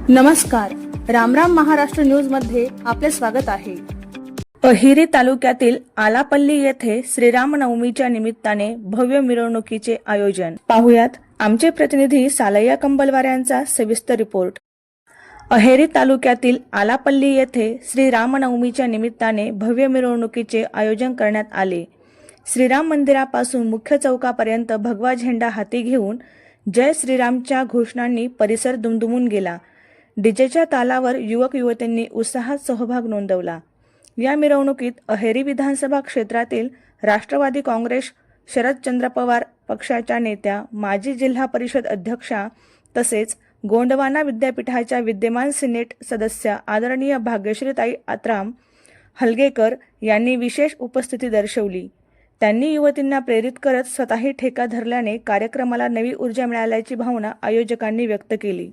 नमस्कार, रामराम महाराष्ट्र न्यूज मध्ये आपले स्वागत आहे। अहेरी तालुक्यातील आलापल्ली येथे श्रीरामनवमीच्या निमित्ताने भव्य मिरवणुकीचे आयोजन। पाहुयात आमचे प्रतिनिधी सालय्या कंबलवार यांचा सविस्तर रिपोर्ट। अहेरी तालुक्यातील आलापल्ली येथे श्रीरामनवमीच्या निमित्ताने भव्य मिरवणुकीचे आयोजन करण्यात आले। श्रीराम मंदिरापासून मुख्य चौकापर्यंत भगवा झेंडा हाती घेऊन जय श्रीरामच्या घोषणांनी परिसर दुमदुमून गेला। डीजेच्या तालावर युवक युवतींनी उत्साहात सहभाग नोंदवला। या मिरवणुकीत अहेरी विधानसभा क्षेत्रातील राष्ट्रवादी काँग्रेस शरदचंद्र पवार पक्षाच्या नेत्या, माजी जिल्हा परिषद अध्यक्षा तसेच गोंडवाना विद्यापीठाच्या विद्यमान सिनेट सदस्य आदरणीय भाग्यश्रीताई आत्राम हलगेकर यांनी विशेष उपस्थिती दर्शवली। त्यांनी युवतींना प्रेरित करत स्वतःही ठेका धरल्याने कार्यक्रमाला नवी ऊर्जा मिळाल्याची भावना आयोजकांनी व्यक्त केली।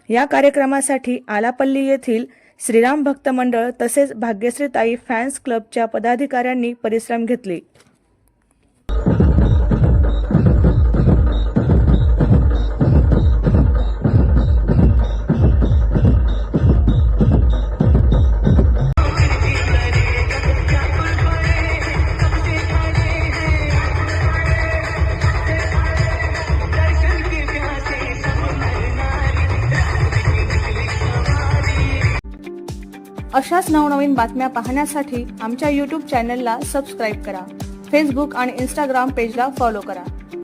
या कार्यक्रमासाठी आलापल्ली येथील श्रीराम भक्त मंडळ तसेच भाग्यश्रीताई फॅन्स क्लबच्या पदाधिकाऱ्यांनी परिश्रम घेतले। अशाच नवनवीन बातम्या पाहण्यासाठी आमच्या YouTube चॅनलला सबस्क्राइब करा। फेसबुक आणि Instagram पेजला फॉलो करा।